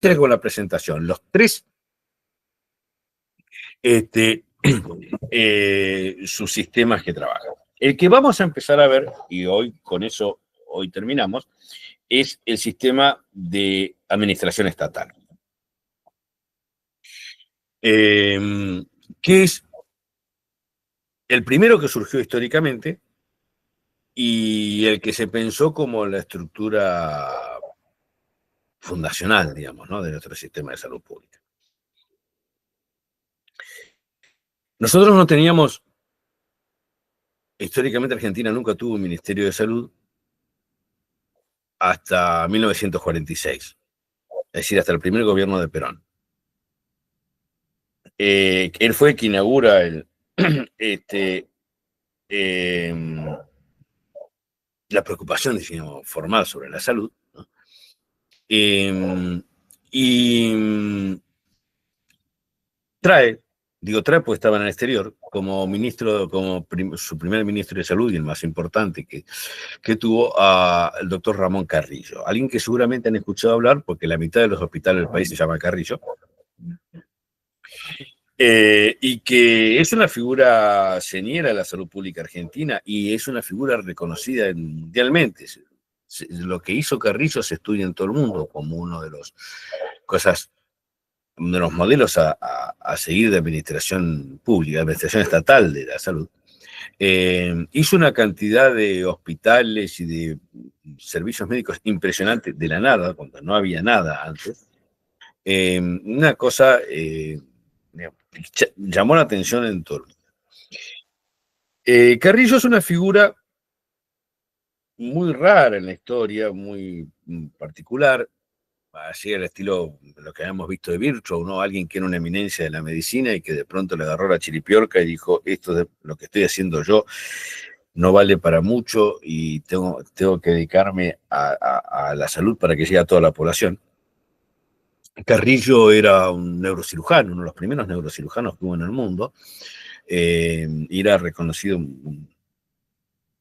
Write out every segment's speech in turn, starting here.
tres con la presentación. Los tres, sus sistemas que trabajan. El que vamos a empezar a ver, y hoy con eso, hoy terminamos, es el sistema de administración estatal. Que es el primero que surgió históricamente y el que se pensó como la estructura fundacional, digamos, ¿no?, de nuestro sistema de salud pública. Nosotros no teníamos, históricamente Argentina nunca tuvo un Ministerio de Salud hasta 1946, es decir, hasta el primer gobierno de Perón. Él fue quien inaugura la preocupación, digamos, formal sobre la salud, ¿no? Y trae porque estaba en el exterior, como ministro, su primer ministro de salud y el más importante que tuvo, al doctor Ramón Carrillo, alguien que seguramente han escuchado hablar porque la mitad de los hospitales del país se llama Carrillo, y que es una figura señera de la salud pública argentina y es una figura reconocida mundialmente. Lo que hizo Carrillo se estudia en todo el mundo como uno de los modelos a seguir de administración pública, de administración estatal de la salud. Hizo una cantidad de hospitales y de servicios médicos impresionantes de la nada, cuando no había nada antes. Una cosa llamó la atención en todo el mundo. Carrillo es una figura muy rara en la historia, muy particular, así al estilo de lo que habíamos visto de Virchow, ¿no? Alguien que era una eminencia de la medicina y que de pronto le agarró la chiripiorca y dijo, esto de lo que estoy haciendo yo no vale para mucho y tengo que dedicarme a la salud para que llegue a toda la población. Carrillo era un neurocirujano, uno de los primeros neurocirujanos que hubo en el mundo, y era reconocido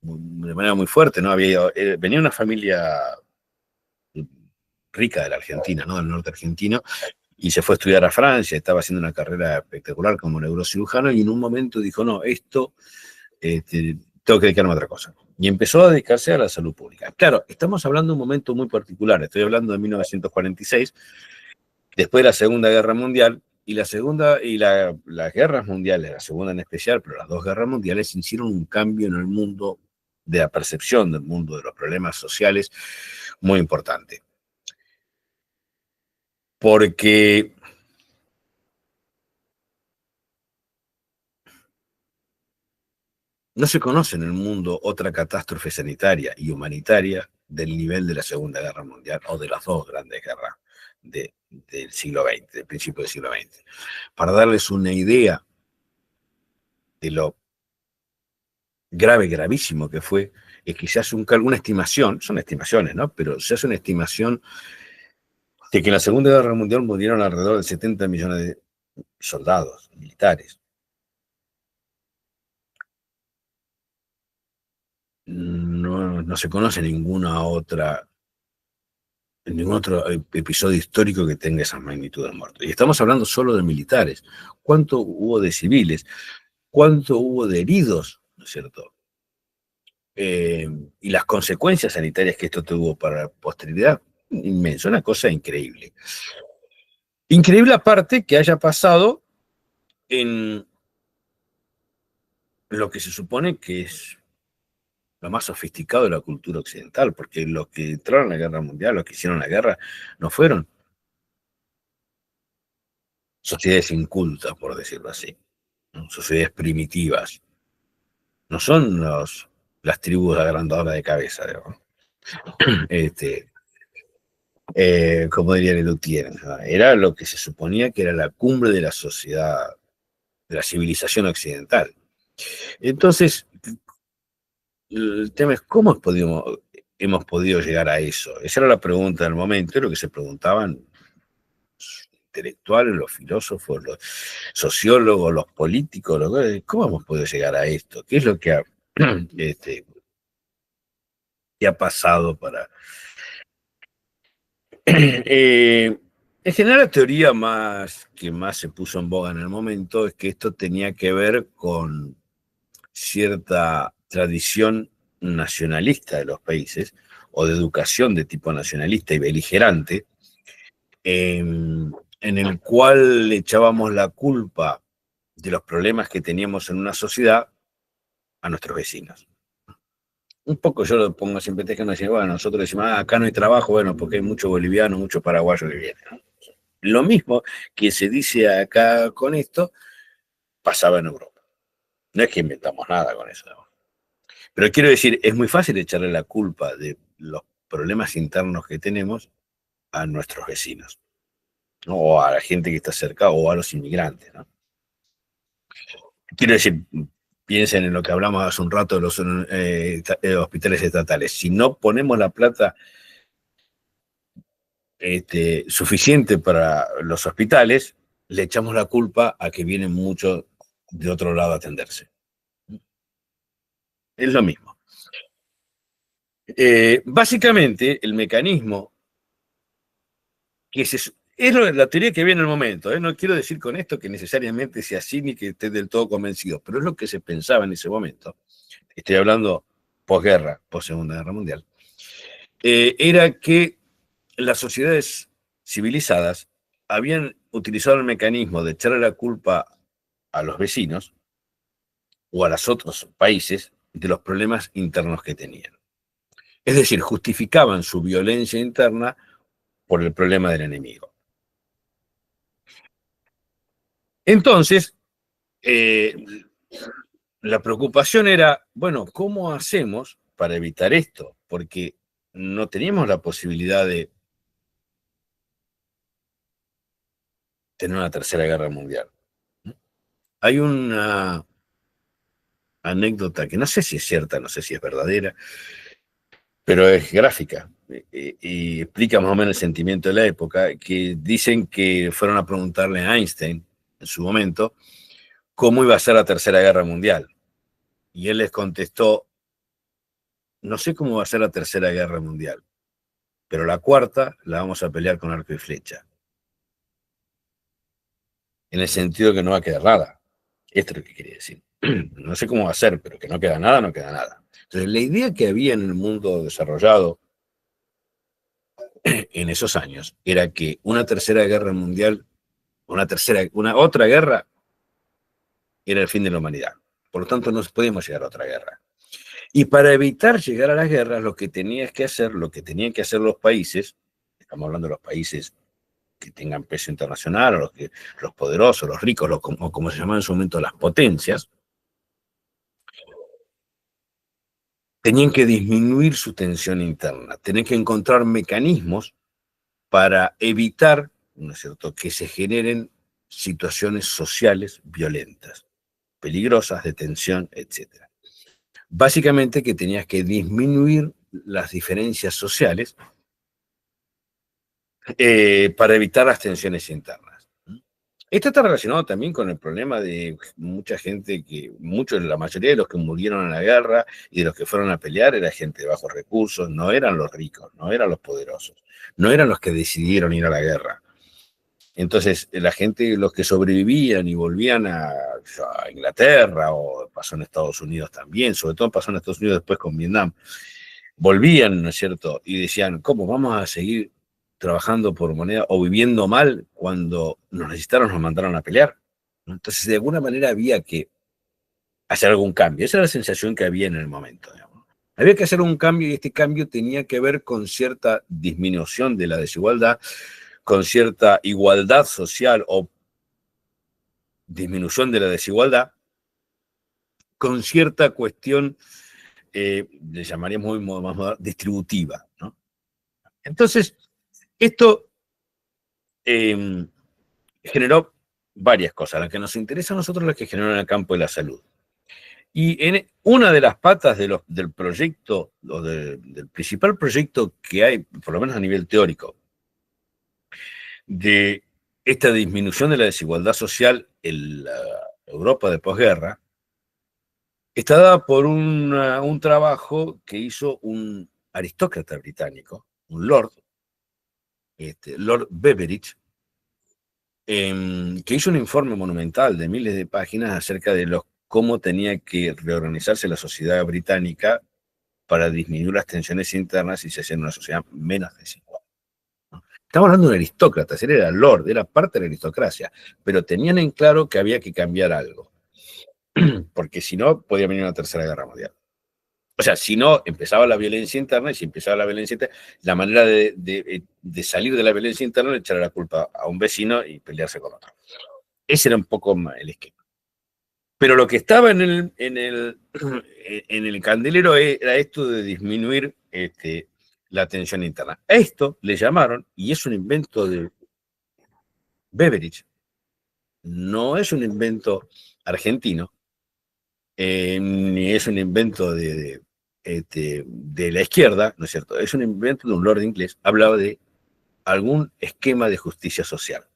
de manera muy fuerte, ¿no? Venía de una familia rica de la Argentina, ¿no?, del norte argentino, y se fue a estudiar a Francia, estaba haciendo una carrera espectacular como neurocirujano, y en un momento dijo, no, tengo que dedicarme a otra cosa. Y empezó a dedicarse a la salud pública. Claro, estamos hablando de un momento muy particular, estoy hablando de 1946, después de la Segunda Guerra Mundial, y las guerras mundiales, la segunda en especial, pero las dos guerras mundiales hicieron un cambio en el mundo de la percepción del mundo de los problemas sociales muy importante. Porque no se conoce en el mundo otra catástrofe sanitaria y humanitaria del nivel de la Segunda Guerra Mundial o de las dos grandes guerras del siglo XX, del principio del siglo XX. Para darles una idea de lo gravísimo que fue, es que se hace una estimación, son estimaciones, ¿no?, pero se hace una estimación de que en la Segunda Guerra Mundial murieron alrededor de 70 millones de soldados, militares. No se conoce ningún otro episodio histórico que tenga esa magnitud de muertos. Y estamos hablando solo de militares. ¿Cuánto hubo de civiles? ¿Cuánto hubo de heridos? ¿No es cierto? Y las consecuencias sanitarias que esto tuvo para la posteridad, inmenso, una cosa increíble. Increíble aparte que haya pasado en lo que se supone que es lo más sofisticado de la cultura occidental, porque los que entraron a la guerra mundial, los que hicieron la guerra, no fueron sociedades incultas, por decirlo así, ¿no?, sociedades primitivas, no son las tribus agrandadoras de cabeza, digamos. Como diría Lelutier, ¿no?, era lo que se suponía que era la cumbre de la sociedad, de la civilización occidental. Entonces, el tema es cómo hemos podido llegar a eso. Esa era la pregunta del momento, era lo que se preguntaban los intelectuales, los filósofos, los sociólogos, los políticos, ¿cómo hemos podido llegar a esto? ¿Qué es lo que qué ha pasado para... En general, la teoría que más se puso en boga en el momento es que esto tenía que ver con cierta tradición nacionalista de los países, o de educación de tipo nacionalista y beligerante, en el cual le echábamos la culpa de los problemas que teníamos en una sociedad a nuestros vecinos. Un poco yo lo pongo siempre que nos dicen, bueno, nosotros decimos, acá no hay trabajo, bueno, porque hay mucho boliviano, mucho paraguayo que viene, ¿no? Lo mismo que se dice acá con esto, pasaba en Europa. No es que inventamos nada con eso, ¿no? Pero quiero decir, es muy fácil echarle la culpa de los problemas internos que tenemos a nuestros vecinos, ¿no? O a la gente que está cerca, o a los inmigrantes, ¿no? Quiero decir, piensen en lo que hablamos hace un rato de los hospitales estatales. Si no ponemos la plata suficiente para los hospitales, le echamos la culpa a que vienen muchos de otro lado a atenderse. Es lo mismo. Básicamente, el mecanismo que es la teoría que viene en el momento. No quiero decir con esto que necesariamente sea así ni que esté del todo convencido, pero es lo que se pensaba en ese momento. Estoy hablando posguerra, post Segunda Guerra Mundial. Era que las sociedades civilizadas habían utilizado el mecanismo de echarle la culpa a los vecinos o a los otros países de los problemas internos que tenían. Es decir, justificaban su violencia interna por el problema del enemigo. Entonces, la preocupación era, bueno, ¿cómo hacemos para evitar esto? Porque no teníamos la posibilidad de tener una tercera guerra mundial. Hay una anécdota que no sé si es cierta, no sé si es verdadera, pero es gráfica y explica más o menos el sentimiento de la época, que dicen que fueron a preguntarle a Einstein en su momento cómo iba a ser la tercera guerra mundial. Y él les contestó, no sé cómo va a ser la tercera guerra mundial, pero la cuarta la vamos a pelear con arco y flecha. En el sentido que no va a quedar nada. Esto es lo que quería decir. No sé cómo va a ser, pero que no queda nada, no queda nada. Entonces, la idea que había en el mundo desarrollado en esos años era que una tercera guerra mundial, una otra guerra, era el fin de la humanidad. Por lo tanto, no podíamos llegar a otra guerra. Y para evitar llegar a las guerras, lo que tenían que hacer los países, estamos hablando de los países que tengan peso internacional, o los poderosos, los ricos, o como se llamaban en su momento las potencias, tenían que disminuir su tensión interna, tenían que encontrar mecanismos para evitar, ¿no es cierto?, que se generen situaciones sociales violentas, peligrosas, de tensión, etc. Básicamente que tenías que disminuir las diferencias sociales para evitar las tensiones internas. Esto está relacionado también con el problema de mucha gente la mayoría de los que murieron en la guerra y de los que fueron a pelear era gente de bajos recursos, no eran los ricos, no eran los poderosos, no eran los que decidieron ir a la guerra. Entonces, la gente, los que sobrevivían y volvían a Inglaterra, o pasó en Estados Unidos también, sobre todo pasó en Estados Unidos después con Vietnam, volvían, ¿no es cierto? Y decían, ¿cómo vamos a seguir trabajando por moneda o viviendo mal cuando nos necesitaron, nos mandaron a pelear? Entonces, de alguna manera había que hacer algún cambio. Esa era la sensación que había en el momento, digamos. Había que hacer un cambio, y este cambio tenía que ver con cierta disminución de la desigualdad, con cierta igualdad social o disminución de la desigualdad, con cierta cuestión, le llamaríamos más distributiva, ¿no? Entonces, esto generó varias cosas. Las que nos interesa a nosotros, las que generó en el campo de la salud. Y una de las patas del proyecto, o del principal proyecto que hay, por lo menos a nivel teórico, de esta disminución de la desigualdad social en la Europa de posguerra, está dada por un trabajo que hizo un aristócrata británico, un lord, Lord Beveridge, que hizo un informe monumental de miles de páginas acerca de cómo tenía que reorganizarse la sociedad británica para disminuir las tensiones internas y se hacía una sociedad menos desigual. Estamos hablando de un aristócrata, él era lord, era parte de la aristocracia, pero tenían en claro que había que cambiar algo, porque si no, podía venir una tercera guerra mundial. O sea, si no, empezaba la violencia interna, y si empezaba la violencia interna, la manera de salir de la violencia interna era echarle la culpa a un vecino y pelearse con otro. Ese era un poco el esquema. Pero lo que estaba en el candelero era esto de disminuir la tensión interna. A esto le llamaron, y es un invento de Beveridge, no es un invento argentino, ni es un invento de la izquierda, ¿no es cierto? Es un invento de un lord inglés. Hablaba de algún esquema de justicia social.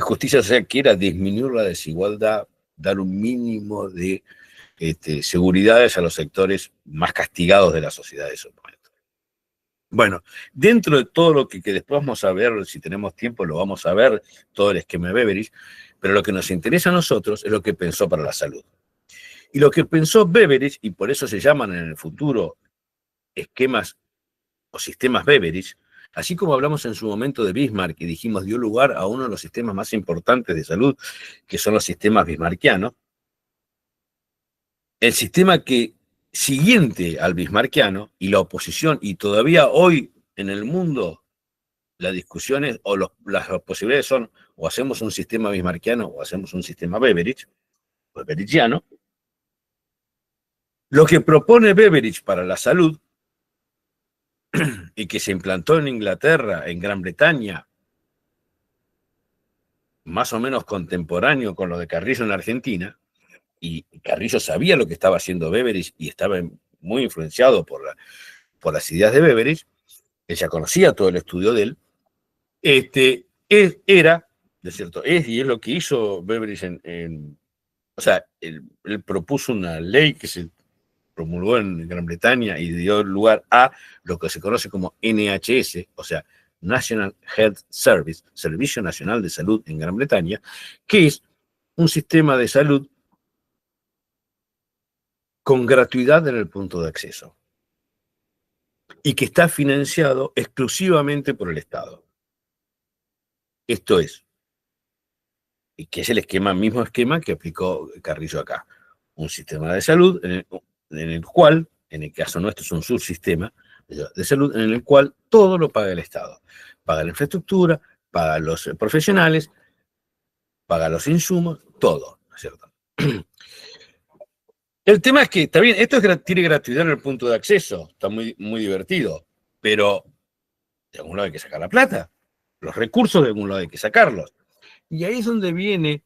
Justicia social que era disminuir la desigualdad, dar un mínimo de seguridades a los sectores más castigados de la sociedad de esos momentos. Bueno, dentro de todo lo que después vamos a ver, si tenemos tiempo lo vamos a ver, todo el esquema de Beveridge, pero lo que nos interesa a nosotros es lo que pensó para la salud. Y lo que pensó Beveridge, y por eso se llaman en el futuro esquemas o sistemas Beveridge, así como hablamos en su momento de Bismarck y dijimos dio lugar a uno de los sistemas más importantes de salud, que son los sistemas bismarckianos, el sistema que siguiente al bismarckiano y la oposición, y todavía hoy en el mundo las discusiones o las posibilidades son o hacemos un sistema bismarckiano o hacemos un sistema Beveridge, Beveridgiano. Lo que propone Beveridge para la salud y que se implantó en Inglaterra, en Gran Bretaña, más o menos contemporáneo con lo de Carrillo en Argentina, y Carrillo sabía lo que estaba haciendo Beveridge y estaba muy influenciado por las ideas de Beveridge, él ya conocía todo el estudio de él, era, de cierto, y es lo que hizo Beveridge o sea, él propuso una ley que se promulgó en Gran Bretaña y dio lugar a lo que se conoce como NHS, o sea, National Health Service, Servicio Nacional de Salud en Gran Bretaña, que es un sistema de salud con gratuidad en el punto de acceso y que está financiado exclusivamente por el Estado. Esto es, y que es el mismo esquema que aplicó Carrillo acá. Un sistema de salud en el cual, en el caso nuestro es un subsistema de salud, en el cual todo lo paga el Estado. Paga la infraestructura, paga los profesionales, paga los insumos, todo, ¿no es cierto? El tema es que, está bien, esto tiene gratuidad en el punto de acceso, está muy, muy divertido, pero de algún lado hay que sacar la plata, los recursos de algún lado hay que sacarlos. Y ahí es donde viene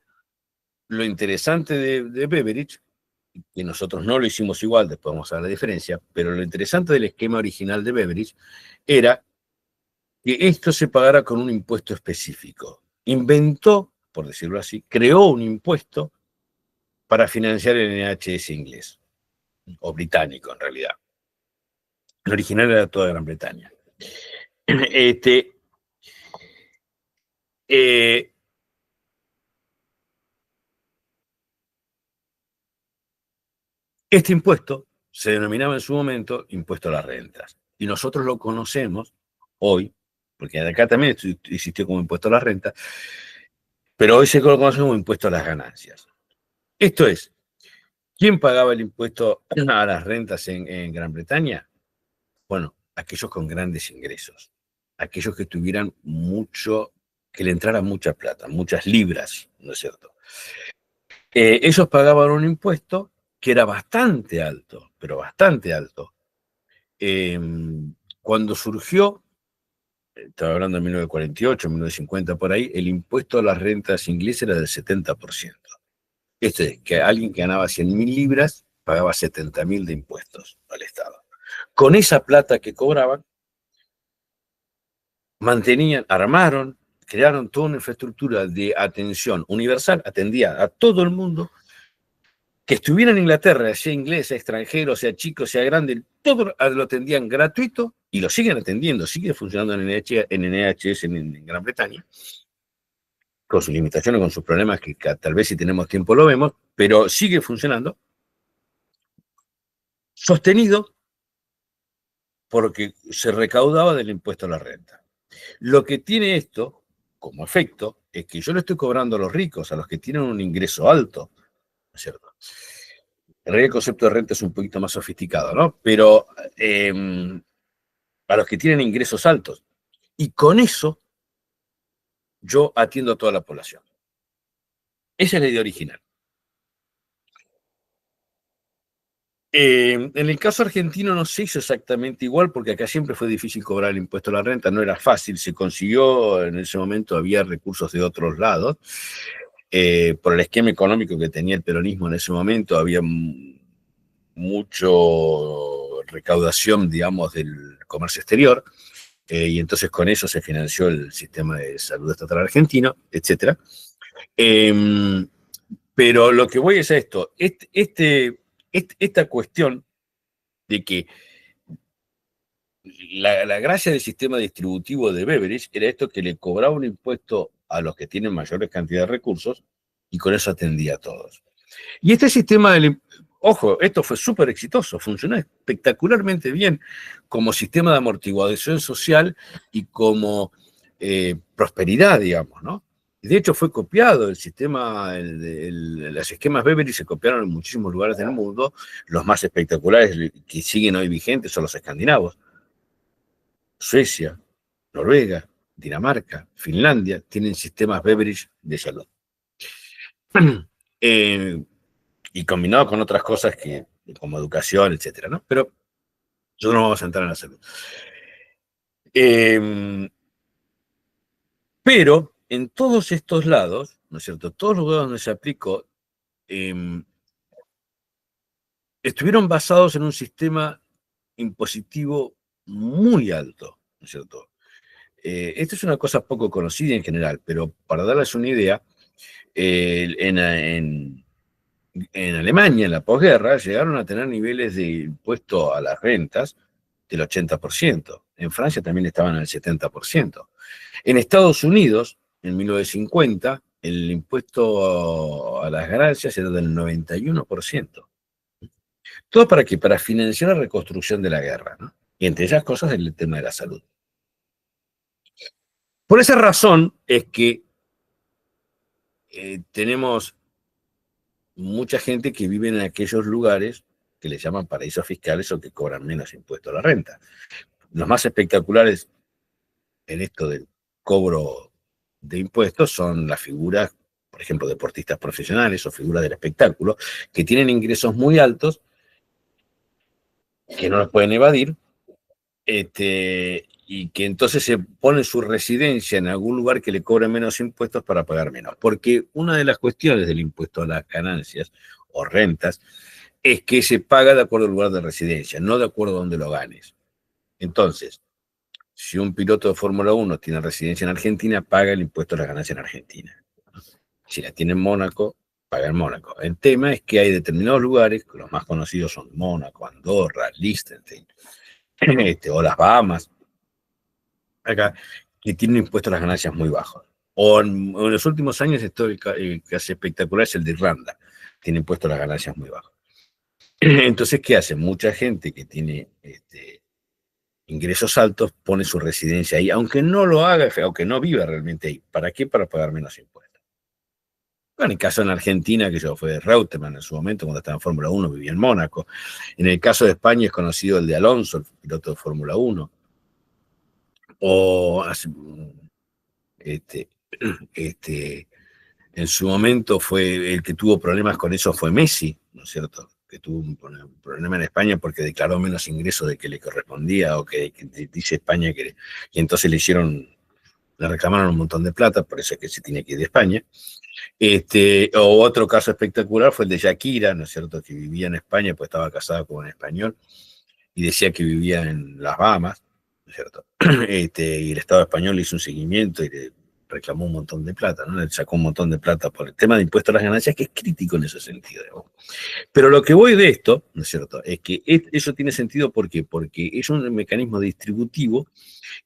lo interesante de Beveridge, que nosotros no lo hicimos igual, después vamos a ver la diferencia, pero lo interesante del esquema original de Beveridge era que esto se pagara con un impuesto específico. Inventó, por decirlo así, creó un impuesto para financiar el NHS inglés, o británico en realidad. El original era toda Gran Bretaña. Este impuesto se denominaba en su momento impuesto a las rentas. Y nosotros lo conocemos hoy, porque acá también existió como impuesto a las rentas, pero hoy se conoce como impuesto a las ganancias. Esto es, ¿quién pagaba el impuesto a las rentas en Gran Bretaña? Bueno, aquellos con grandes ingresos, aquellos que tuvieran que le entrara mucha plata, muchas libras, ¿no es cierto? Ellos pagaban un impuesto que era bastante alto, pero bastante alto. Cuando surgió, estaba hablando de 1948, 1950, por ahí, el impuesto a las rentas inglesas era del 70%. Esto es, que alguien que ganaba 100.000 libras pagaba 70.000 de impuestos al Estado. Con esa plata que cobraban, armaron, crearon toda una infraestructura de atención universal, atendía a todo el mundo, que estuviera en Inglaterra, sea inglés, sea extranjero, sea chico, sea grande, todo lo atendían gratuito y lo siguen atendiendo, sigue funcionando en NHS en Gran Bretaña. con sus limitaciones, con sus problemas, que tal vez si tenemos tiempo lo vemos, pero sigue funcionando, sostenido porque se recaudaba del impuesto a la renta. Lo que tiene esto como efecto es que yo le estoy cobrando a los ricos, a los que tienen un ingreso alto, ¿no es cierto? En realidad el concepto de renta es un poquito más sofisticado, ¿no? Pero a los que tienen ingresos altos. Y con eso yo atiendo a toda la población. Esa es la idea original. En el caso argentino no se hizo exactamente igual, porque acá siempre fue difícil cobrar el impuesto a la renta, no era fácil, se consiguió, en ese momento había recursos de otros lados, por el esquema económico que tenía el peronismo en ese momento, había mucho recaudación, digamos, del comercio exterior, y entonces con eso se financió el sistema de salud estatal argentino, etc. Pero lo que voy es a esto, esta cuestión de que la gracia del sistema distributivo de Beveridge era esto, que le cobraba un impuesto a los que tienen mayores cantidades de recursos y con eso atendía a todos. Y este sistema ojo, esto fue súper exitoso, funcionó espectacularmente bien como sistema de amortiguación social y como prosperidad, digamos, ¿no? De hecho, fue copiado el sistema, los esquemas Beveridge se copiaron en muchísimos lugares del mundo. Los más espectaculares que siguen hoy vigentes son los escandinavos. Suecia, Noruega, Dinamarca, Finlandia tienen sistemas Beveridge de salud. Y combinado con otras cosas como educación, etcétera, ¿no? Pero nosotros no vamos a entrar en la salud. Pero en todos estos lados, ¿no es cierto? Todos los lados donde se aplicó, estuvieron basados en un sistema impositivo muy alto, ¿no es cierto? Esto es una cosa poco conocida en general, pero para darles una idea, en Alemania, en la posguerra, llegaron a tener niveles de impuesto a las rentas del 80%. En Francia también estaban al 70%. En Estados Unidos, en 1950, el impuesto a las ganancias era del 91%. ¿Todo para qué? Para financiar la reconstrucción de la guerra, ¿no? Y entre esas cosas el tema de la salud. Por esa razón es que tenemos mucha gente que vive en aquellos lugares que le llaman paraísos fiscales o que cobran menos impuesto a la renta. Los más espectaculares en esto del cobro de impuestos son las figuras, por ejemplo, deportistas profesionales o figuras del espectáculo, que tienen ingresos muy altos, que no los pueden evadir, y que entonces se pone su residencia en algún lugar que le cobre menos impuestos para pagar menos. Porque una de las cuestiones del impuesto a las ganancias o rentas es que se paga de acuerdo al lugar de residencia, no de acuerdo a donde lo ganes. Entonces, si un piloto de Fórmula 1 tiene residencia en Argentina, paga el impuesto a las ganancias en Argentina. Si la tiene en Mónaco, paga en Mónaco. El tema es que hay determinados lugares, los más conocidos son Mónaco, Andorra, Liechtenstein, o las Bahamas, acá, que tienen un impuesto a las ganancias muy bajos. O en los últimos años, el caso espectacular es el de Irlanda, tiene impuesto a las ganancias muy bajos. Entonces, ¿qué hace? Mucha gente que tiene ingresos altos pone su residencia ahí, aunque no lo haga, aunque no viva realmente ahí. ¿Para qué? Para pagar menos impuestos. Bueno, en el caso en Argentina, que yo fue de Reutemann en su momento, cuando estaba en Fórmula 1, vivía en Mónaco. En el caso de España es conocido el de Alonso, el piloto de Fórmula 1. O en su momento fue el que tuvo problemas con eso fue Messi, ¿no es cierto? Que tuvo un problema en España porque declaró menos ingresos de que le correspondía o que dice España que... Y entonces le reclamaron un montón de plata, por eso es que se tiene que ir de España. O otro caso espectacular fue el de Shakira, ¿no es cierto? Que vivía en España, pues estaba casada con un español y decía que vivía en las Bahamas, ¿no es cierto? Y el Estado español le hizo un seguimiento y le reclamó un montón de plata, ¿no? Le sacó un montón de plata por el tema de impuestos a las ganancias, que es crítico en ese sentido. ¿No? Pero lo que voy de esto, ¿no es cierto?, es que eso tiene sentido, ¿por qué? Porque es un mecanismo distributivo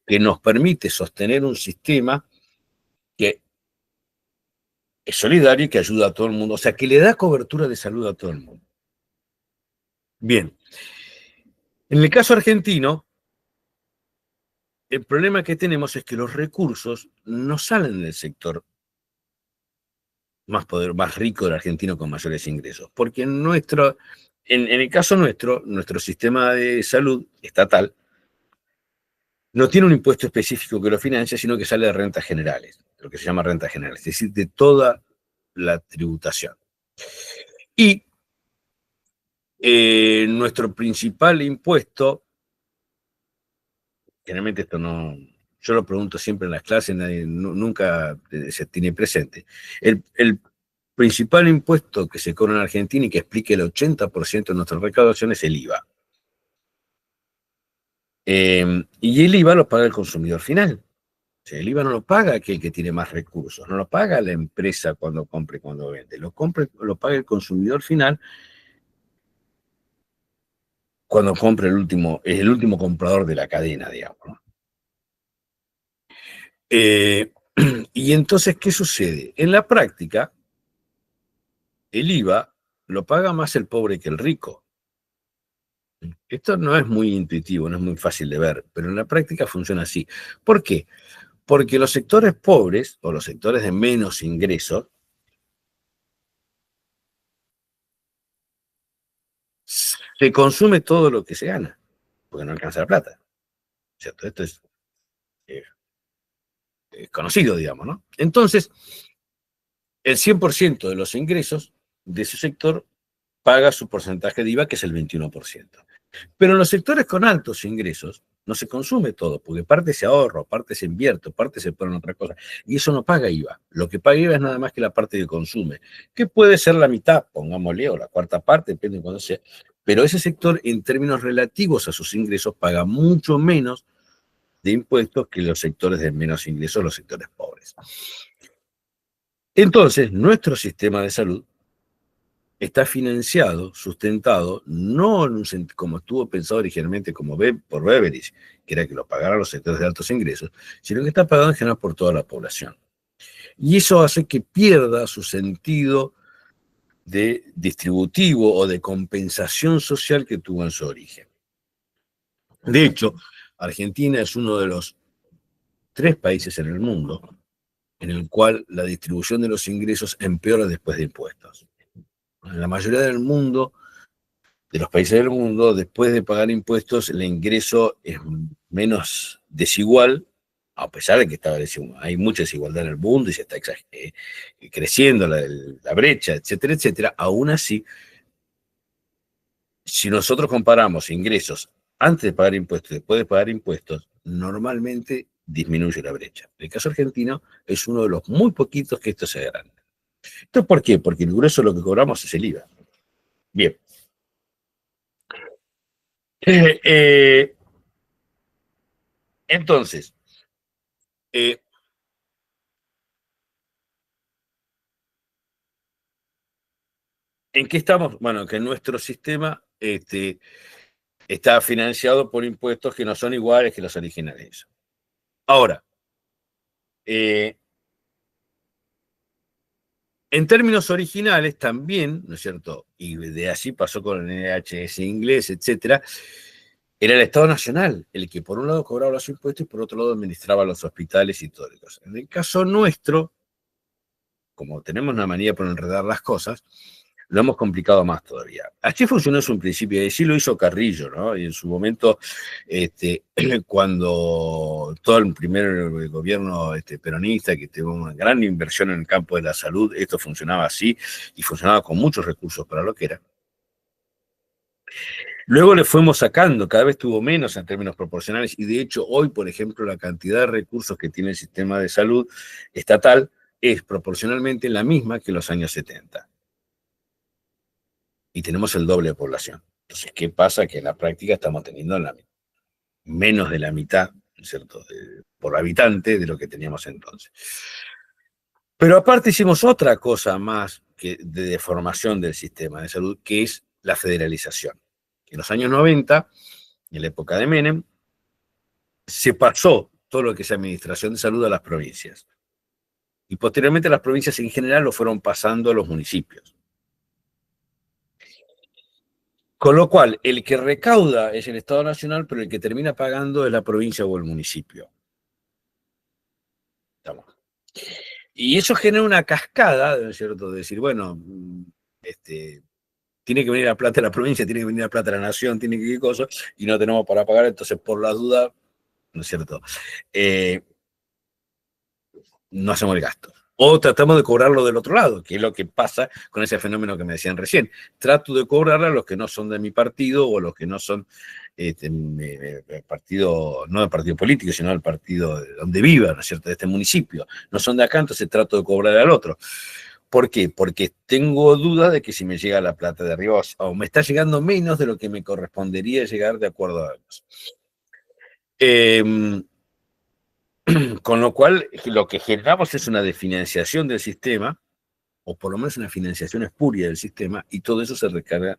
que nos permite sostener un sistema que es solidario y que ayuda a todo el mundo, o sea, que le da cobertura de salud a todo el mundo. Bien, en el caso argentino, el problema que tenemos es que los recursos no salen del sector más rico del argentino con mayores ingresos, porque en el caso nuestro sistema de salud estatal no tiene un impuesto específico que lo financia, sino que sale de rentas generales, lo que se llama rentas generales, es decir, de toda la tributación. Y nuestro principal impuesto, generalmente esto no, yo lo pregunto siempre en las clases, nunca se tiene presente. El principal impuesto que se cobra en Argentina y que explica el 80% de nuestra recaudación es el IVA. Y el IVA lo paga el consumidor final. O sea, el IVA no lo paga aquel que tiene más recursos, no lo paga la empresa cuando compra y cuando vende, lo paga el consumidor final cuando compra es el último comprador de la cadena, digamos, ¿no? Y entonces, ¿qué sucede? En la práctica, el IVA lo paga más el pobre que el rico. Esto no es muy intuitivo, no es muy fácil de ver, pero en la práctica funciona así. ¿Por qué? Porque los sectores pobres o los sectores de menos ingresos se consume todo lo que se gana, porque no alcanza la plata, ¿cierto? Esto eh, es conocido, digamos, ¿no? Entonces, el 100% de los ingresos de ese sector paga su porcentaje de IVA, que es el 21%. Pero en los sectores con altos ingresos no se consume todo, porque parte se ahorra, parte se invierte, parte se pone en otra cosa. Y eso no paga IVA. Lo que paga IVA es nada más que la parte que consume, que puede ser la mitad, pongámosle, o la cuarta parte, depende de cuándo sea. Pero ese sector, en términos relativos a sus ingresos, paga mucho menos de impuestos que los sectores de menos ingresos, los sectores pobres. Entonces, nuestro sistema de salud está financiado, sustentado, no en como estuvo pensado originalmente por Beveridge, que era que lo pagaran los sectores de altos ingresos, sino que está pagado en general por toda la población. Y eso hace que pierda su sentido de distributivo o de compensación social que tuvo en su origen. De hecho, Argentina es uno de los 3 países en el mundo en el cual la distribución de los ingresos empeora después de impuestos. En la mayoría del mundo, de los países del mundo, después de pagar impuestos, el ingreso es menos desigual, a pesar de que hay mucha desigualdad en el mundo y se está creciendo la brecha, etcétera, etcétera. Aún así, si nosotros comparamos ingresos antes de pagar impuestos y después de pagar impuestos, normalmente disminuye la brecha. El caso argentino es uno de los muy poquitos que esto se agranda. ¿Esto por qué? Porque el grueso de lo que cobramos es el IVA. Bien. Eh, entonces, eh, ¿en qué estamos? Bueno, que nuestro sistema está financiado por impuestos que no son iguales que los originales. Ahora, eh, en términos originales también, ¿no es cierto? Y de así pasó con el NHS inglés, etcétera. Era el Estado Nacional el que por un lado cobraba los impuestos y por otro lado administraba los hospitales y todo eso. En el caso nuestro, como tenemos una manía por enredar las cosas, lo hemos complicado más todavía. Así funcionó en su principio, y sí lo hizo Carrillo, ¿no? Y en su momento, cuando todo el primer gobierno peronista, que tuvo una gran inversión en el campo de la salud, esto funcionaba así, y funcionaba con muchos recursos para lo que era. Luego le fuimos sacando, cada vez tuvo menos en términos proporcionales, y de hecho hoy, por ejemplo, la cantidad de recursos que tiene el sistema de salud estatal es proporcionalmente la misma que en los años 70. Y tenemos el doble de población. Entonces, ¿qué pasa? Que en la práctica estamos teniendo menos de la mitad, ¿cierto?, por habitante de lo que teníamos entonces. Pero aparte hicimos otra cosa más que de deformación del sistema de salud, que es la federalización. En los años 90, en la época de Menem, se pasó todo lo que es administración de salud a las provincias. Y posteriormente las provincias en general lo fueron pasando a los municipios. Con lo cual, el que recauda es el Estado Nacional, pero el que termina pagando es la provincia o el municipio. ¿Estamos? Y eso genera una cascada, ¿no es cierto? De decir, bueno, tiene que venir la plata de la provincia, tiene que venir la plata de la nación, tiene que ir cosas, y no tenemos para pagar, entonces por la duda, ¿no es cierto? No hacemos el gasto. O tratamos de cobrarlo del otro lado, que es lo que pasa con ese fenómeno que me decían recién. Trato de cobrar a los que no son de mi partido o los que no son partido, no del partido político, sino del partido donde viva, ¿no es cierto?, de este municipio. No son de acá, entonces trato de cobrar al otro. ¿Por qué? Porque tengo duda de que si me llega la plata de arriba o me está llegando menos de lo que me correspondería llegar de acuerdo a eso. Con lo cual, lo que generamos es una desfinanciación del sistema, o por lo menos una financiación espuria del sistema, y todo eso se recarga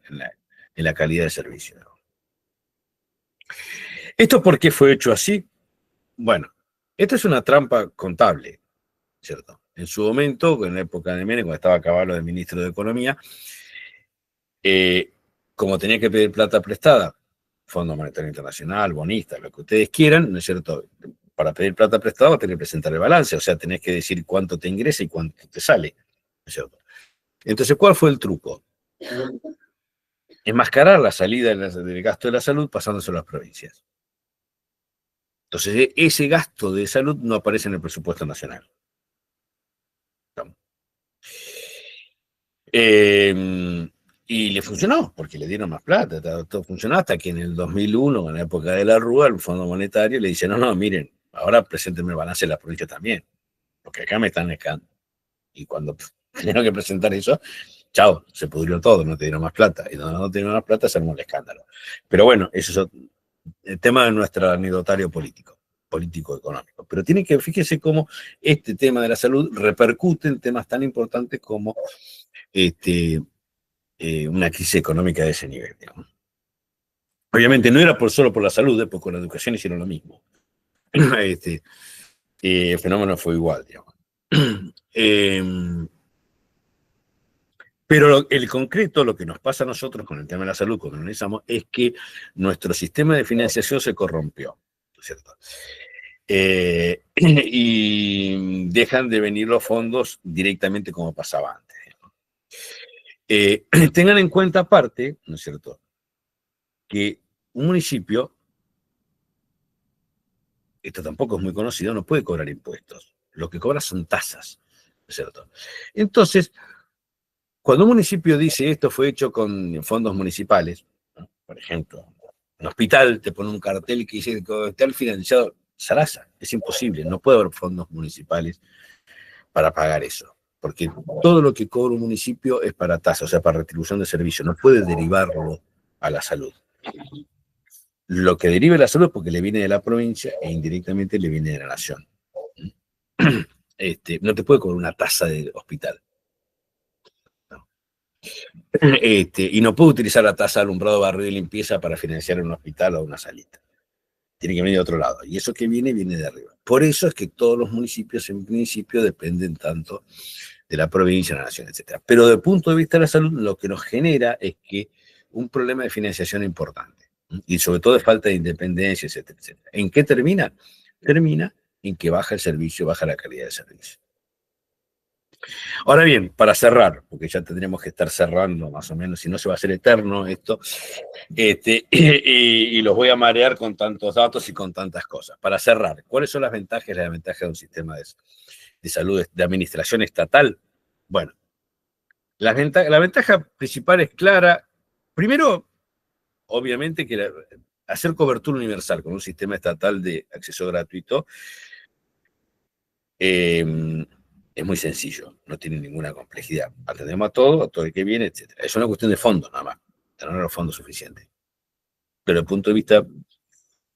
en la calidad de servicio. ¿Esto por qué fue hecho así? Bueno, esta es una trampa contable, ¿cierto? En su momento, en la época de Menem, cuando estaba Caballo de ministro de Economía, como tenía que pedir plata prestada, Fondo Monetario Internacional, bonistas, lo que ustedes quieran, ¿no es cierto? Para pedir plata prestada tenés que presentar el balance, o sea, tenés que decir cuánto te ingresa y cuánto te sale, ¿no es cierto? Entonces, ¿cuál fue el truco? Enmascarar la salida del gasto de la salud pasándose a las provincias. Entonces, ese gasto de salud no aparece en el presupuesto nacional. Y le funcionó, porque le dieron más plata, todo funcionó hasta que en el 2001, en la época de la Rúa, el Fondo Monetario le dice, no, miren, ahora preséntenme el balance de las provincias también, porque acá me están escando. Y cuando tenían que presentar eso, chao, se pudrió todo, no te dieron más plata. Y donde no te dieron más plata se armó el escándalo. Pero bueno, eso es el tema de nuestro anecdotario político-económico. Pero tiene que, fíjese cómo este tema de la salud repercute en temas tan importantes como una crisis económica de ese nivel, digamos. Obviamente no era solo por la salud, después con la educación hicieron lo mismo. El fenómeno fue igual, digamos. Pero el concreto, lo que nos pasa a nosotros con el tema de la salud, cuando analizamos, es que nuestro sistema de financiación se corrompió, ¿cierto? Y dejan de venir los fondos directamente como pasaba antes. Tengan en cuenta aparte, ¿no es cierto?, que un municipio, esto tampoco es muy conocido, no puede cobrar impuestos. Lo que cobra son tasas, ¿no es cierto? Entonces, cuando un municipio dice esto fue hecho con fondos municipales, ¿no?, por ejemplo, un hospital te pone un cartel que dice que está financiado, Sarasa, es imposible, no puede haber fondos municipales para pagar eso, porque todo lo que cobra un municipio es para tasa, o sea, para retribución de servicio, no puede derivarlo a la salud. Lo que deriva de la salud es porque le viene de la provincia e indirectamente le viene de la nación. No te puede cobrar una tasa de hospital. No. Y no puede utilizar la tasa de alumbrado, barrio y limpieza para financiar un hospital o una salita. Tiene que venir de otro lado. Y eso que viene de arriba. Por eso es que todos los municipios en principio dependen tanto de la provincia, de la nación, etc. Pero desde el punto de vista de la salud, lo que nos genera es que un problema de financiación importante. Y sobre todo de falta de independencia, etcétera, etcétera. ¿En qué termina? Termina en que baja el servicio, baja la calidad del servicio. Ahora bien, para cerrar, porque ya tendríamos que estar cerrando más o menos, si no se va a hacer eterno esto, y los voy a marear con tantos datos y con tantas cosas. Para cerrar, ¿cuáles son las ventajas y las desventajas de un sistema de salud de administración estatal? Bueno, la ventaja principal es clara. Primero, obviamente que hacer cobertura universal con un sistema estatal de acceso gratuito es muy sencillo, no tiene ninguna complejidad. Atendemos a todo el que viene, etc. Es una cuestión de fondos nada más, tener los fondos suficientes. Pero desde el punto de vista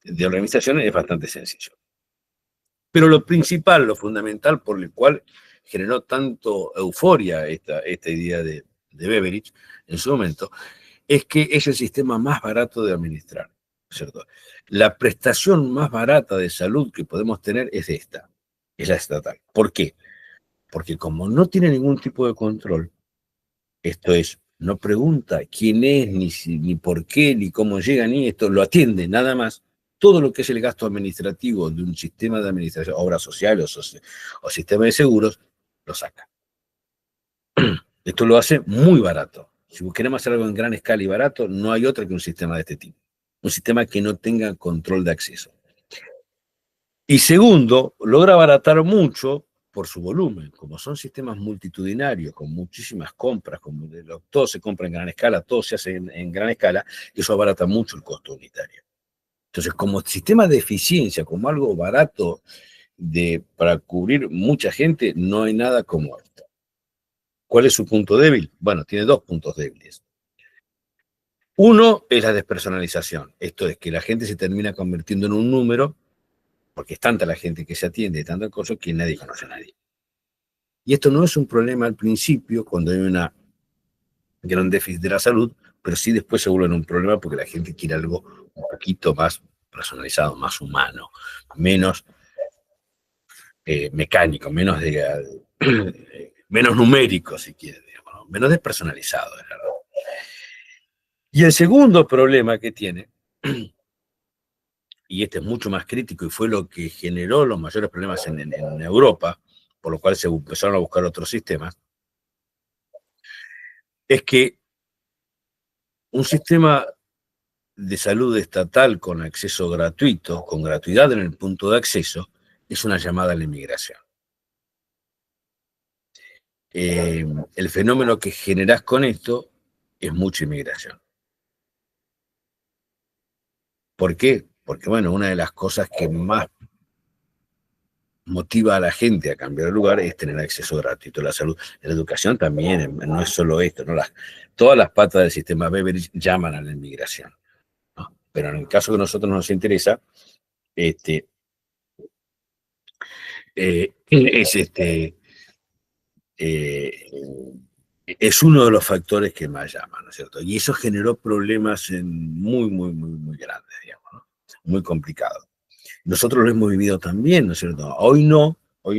de organización es bastante sencillo. Pero lo principal, lo fundamental por el cual generó tanto euforia esta idea de Beveridge en su momento, es que es el sistema más barato de administrar, ¿cierto? La prestación más barata de salud que podemos tener es esta, es la estatal. ¿Por qué? Porque como no tiene ningún tipo de control, esto es, no pregunta quién es, ni por qué, ni cómo llega, ni esto, lo atiende nada más. Todo lo que es el gasto administrativo de un sistema de administración, obras sociales o sistema de seguros, lo saca. Esto lo hace muy barato. Si queremos hacer algo en gran escala y barato, no hay otro que un sistema de este tipo. Un sistema que no tenga control de acceso. Y segundo, logra abaratar mucho por su volumen. Como son sistemas multitudinarios, con muchísimas compras, todo se compra en gran escala, todo se hace en gran escala, y eso abarata mucho el costo unitario. Entonces, como sistema de eficiencia, como algo barato para cubrir mucha gente, no hay nada como esto. ¿Cuál es su punto débil? Bueno, tiene dos puntos débiles. Uno es la despersonalización. Esto es que la gente se termina convirtiendo en un número, porque es tanta la gente que se atiende, tantas cosas, que nadie conoce a nadie. Y esto no es un problema al principio, cuando hay una gran déficit de la salud, pero sí después se vuelve un problema porque la gente quiere algo un poquito más personalizado, más humano, menos mecánico, menos numérico, si quiere, digamos, ¿no? Menos despersonalizado. Y el segundo problema que tiene, y este es mucho más crítico y fue lo que generó los mayores problemas en Europa, por lo cual se empezaron a buscar otros sistemas, es que un sistema de salud estatal con acceso gratuito, con gratuidad en el punto de acceso, es una llamada a la inmigración. El fenómeno que generás con esto es mucha inmigración. ¿Por qué? Porque, bueno, una de las cosas que más motiva a la gente a cambiar de lugar es tener acceso gratuito a la salud. La educación también, no es solo esto, ¿no? Todas las patas del sistema Beveridge llaman a la inmigración, ¿no? Pero en el caso que a nosotros nos interesa, es uno de los factores que más llaman, ¿no es cierto? Y eso generó problemas muy grandes, digamos, ¿no? Muy complicados. Nosotros lo hemos vivido también, ¿no es cierto? Hoy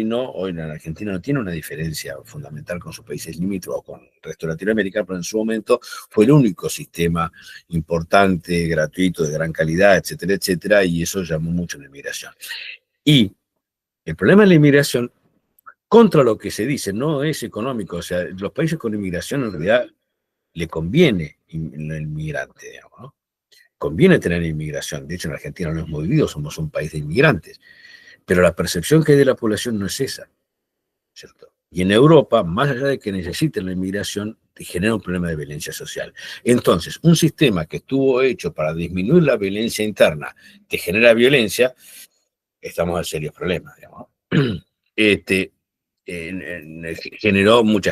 en Argentina no tiene una diferencia fundamental con sus países limítrofes o con el resto de Latinoamérica, pero en su momento fue el único sistema importante, gratuito, de gran calidad, etcétera, etcétera, y eso llamó mucho la inmigración. Y el problema de la inmigración, contra lo que se dice, no es económico, o sea, los países con inmigración en realidad le conviene el inmigrante, digamos, ¿no? Conviene tener inmigración, de hecho en Argentina lo hemos vivido, somos un país de inmigrantes, pero la percepción que hay de la población no es esa, ¿cierto? Y en Europa, más allá de que necesiten la inmigración, te genera un problema de violencia social. Entonces, un sistema que estuvo hecho para disminuir la violencia interna, te genera violencia, estamos en serios problemas, digamos. Generó mucha